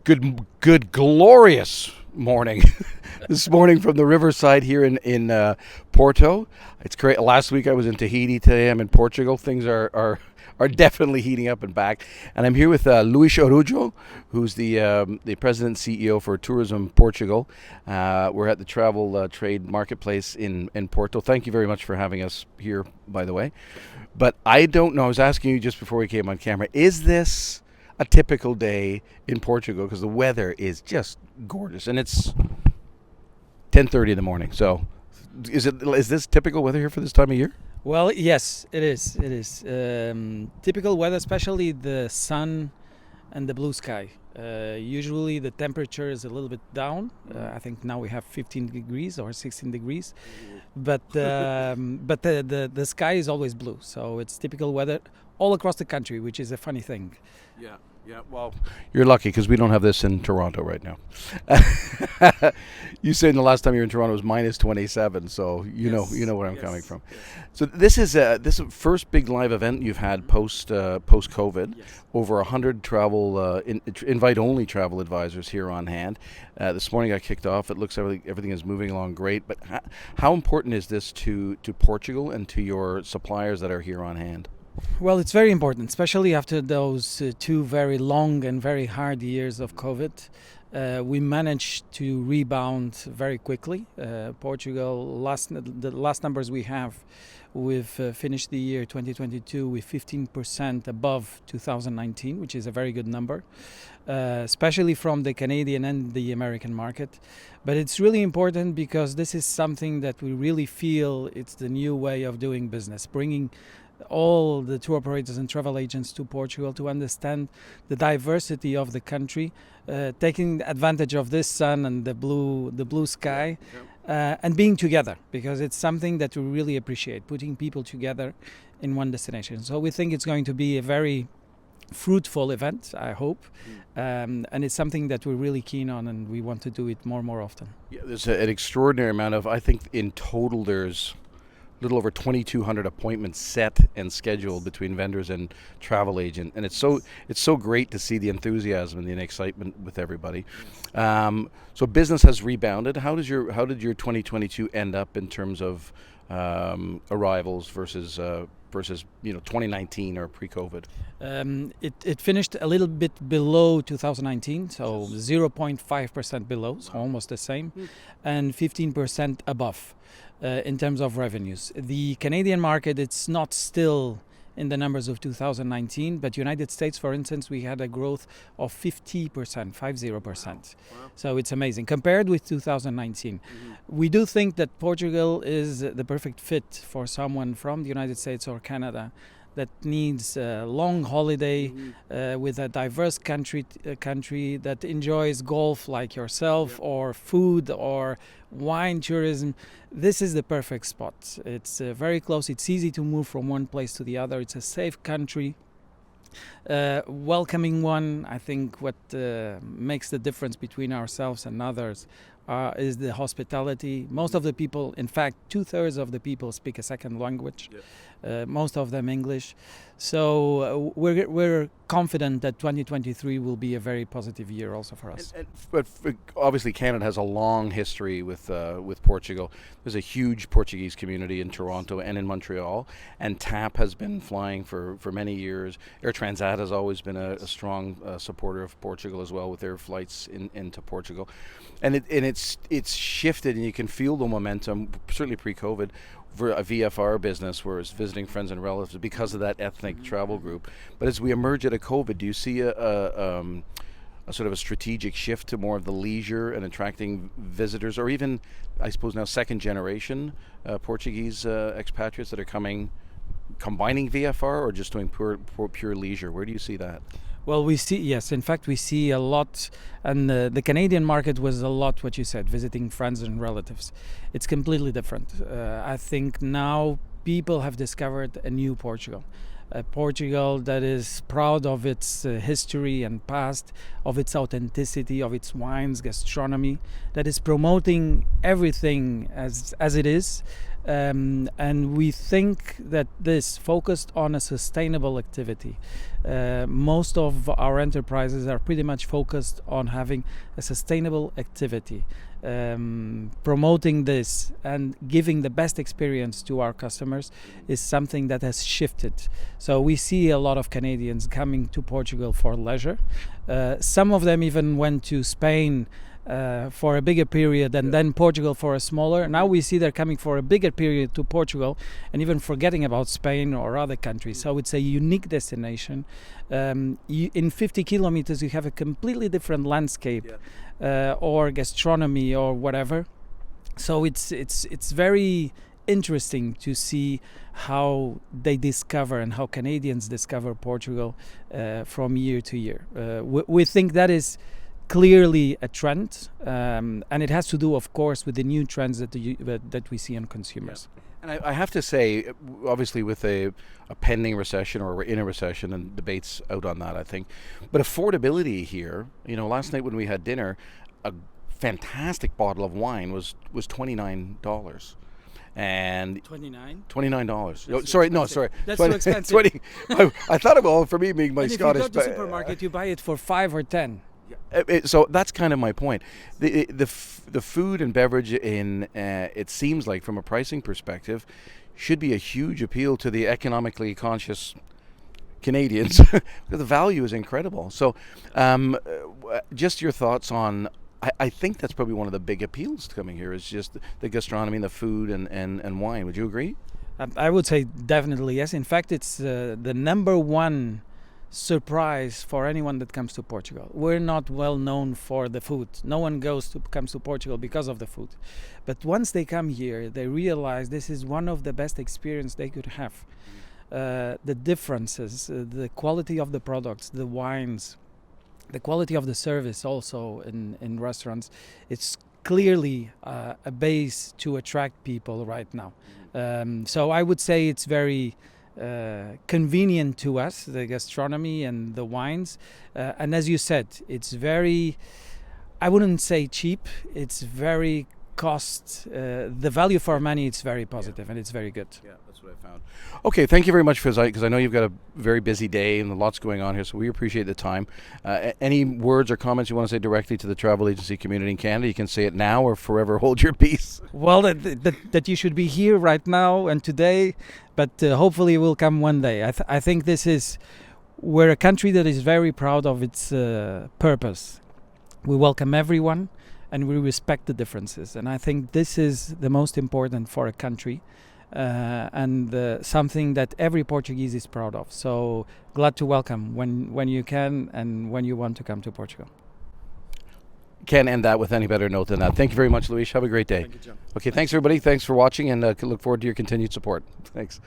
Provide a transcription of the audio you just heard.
Good, glorious morning. This morning from the riverside here in Porto. It's great. Last week I was in Tahiti. Today I'm in Portugal. Things are definitely heating up and back. And I'm here with Luis Araujo, who's the president and CEO for Tourism Portugal. We're at the travel trade marketplace in Porto. Thank you very much for having us here, by the way. But I don't know. I was asking you just before we came on camera. Is this a typical day in Portugal? Because the weather is just gorgeous, and it's 10:30 in the morning. So, is this typical weather here for this time of year? Well, yes, it is. It is typical weather, especially the sun and the blue sky. Usually, the temperature is a little bit down. I think now we have 15 degrees or 16 degrees, but the sky is always blue. So it's typical weather all across the country, which is a funny thing. Yeah. Well, you're lucky because we don't have this in Toronto right now. You said the last time you were in Toronto was minus 27, so you know where I'm coming from. Yes. So this is the first big live event you've had post COVID. Yes. Over 100 travel invite only travel advisors here on hand. This morning I kicked off. It looks everything is moving along great. But how important is this to Portugal and to your suppliers that are here on hand? Well, it's very important, especially after those two very long and very hard years of COVID. We managed to rebound very quickly. Portugal, the last numbers we have, we've finished the year 2022 with 15% above 2019, which is a very good number, especially from the Canadian and the American market. But it's really important because this is something that we really feel it's the new way of doing business, bringing all the tour operators and travel agents to Portugal to understand the diversity of the country, taking advantage of this sun and the blue sky, and being together, because it's something that we really appreciate, putting people together in one destination. So we think it's going to be a very fruitful event, I hope, and it's something that we're really keen on, and we want to do it more and more often. Yeah, there's an extraordinary amount of, I think in total there's a little over 2,200 appointments set and scheduled between vendors and travel agent, and it's so great to see the enthusiasm and the excitement with everybody. So business has rebounded. How did your 2022 end up in terms of arrivals versus 2019 or pre-COVID? It finished a little bit below 2019, so 0.5% below, so almost the same, and 15% above. In terms of revenues. The Canadian market, it's not still in the numbers of 2019, but United States, for instance, we had a growth of 50%, 50%. Wow. So it's amazing. Compared with 2019, we do think that Portugal is the perfect fit for someone from the United States or Canada that needs a long holiday with a diverse country that enjoys golf like yourself, or food or wine tourism. This is the perfect spot. It's very close. It's easy to move from one place to the other. It's a safe country, welcoming one. I think what makes the difference between ourselves and others is the hospitality. Most of the people, in fact, 2/3 of the people speak a second language. Most of them English. So we're confident that 2023 will be a very positive year also for us. But obviously Canada has a long history with Portugal. There's a huge Portuguese community in Toronto and in Montreal, and TAP has been flying for many years. Air Transat has always been a strong supporter of Portugal as well, with their flights into Portugal, and it's shifted, and you can feel the momentum, certainly pre-COVID, for a VFR business, where it's visiting friends and relatives because of that ethnic travel group. But as we emerge out of COVID, do you see a sort of a strategic shift to more of the leisure and attracting visitors, or even, I suppose now, second generation Portuguese expatriates that are combining VFR, or just doing pure leisure? Where do you see that? Well, we see, yes, in fact, we see a lot, and the Canadian market was a lot what you said, visiting friends and relatives. It's completely different. I think now people have discovered a new Portugal. A Portugal that is proud of its history and past, of its authenticity, of its wines, gastronomy, that is promoting everything as it is, and we think that this focused on a sustainable activity. Most of our enterprises are pretty much focused on having a sustainable activity. Promoting this and giving the best experience to our customers is something that has shifted. So we see a lot of Canadians coming to Portugal for leisure. Some of them even went to Spain for a bigger period and then Portugal for a smaller. Now we see they're coming for a bigger period to Portugal and even forgetting about Spain or other countries. So it's a unique destination. In 50 kilometers you have a completely different landscape or gastronomy or whatever. So it's very interesting to see how they discover and how Canadians discover Portugal from year to year. We think that is clearly a trend, and it has to do, of course, with the new trends that we see in consumers. Yeah. And I have to say, obviously with a pending recession, or we're in a recession, and debates out on that, I think, but affordability here, last night when we had dinner, a fantastic bottle of wine was $29. And $29. Sorry. That's too expensive. 20. I thought for me being my and Scottish. If you go to the supermarket, you buy it for 5 or 10. So that's kind of my point. The food and beverage it seems like from a pricing perspective should be a huge appeal to the economically conscious Canadians. The value is incredible. So just your thoughts on, I think that's probably one of the big appeals to coming here is just the gastronomy and the food and wine. Would you agree? I would say definitely yes. In fact, it's the number one surprise for anyone that comes to Portugal. We're not well known for the food. No one comes to Portugal because of the food. But once they come here, they realize this is one of the best experiences they could have. The differences, the quality of the products, the wines, the quality of the service also in restaurants, it's clearly a base to attract people right now. So I would say it's very convenient to us, the gastronomy and the wines, and as you said, it's very, I wouldn't say cheap, it's very the value for money, it's very positive and it's very good. Yeah, that's what I found. Okay, thank you very much, Fizz, because I know you've got a very busy day and lots going on here, so we appreciate the time. Any words or comments you want to say directly to the travel agency community in Canada? You can say it now or forever hold your peace. Well, that you should be here right now and today, but hopefully it will come one day. I think we're a country that is very proud of its purpose. We welcome everyone and we respect the differences. And I think this is the most important for a country and something that every Portuguese is proud of. So glad to welcome when you can and when you want to come to Portugal. Can't end that with any better note than that. Thank you very much, Luis. Have a great day. Thank you, John. Okay, thanks everybody. Thanks for watching and look forward to your continued support. Thanks.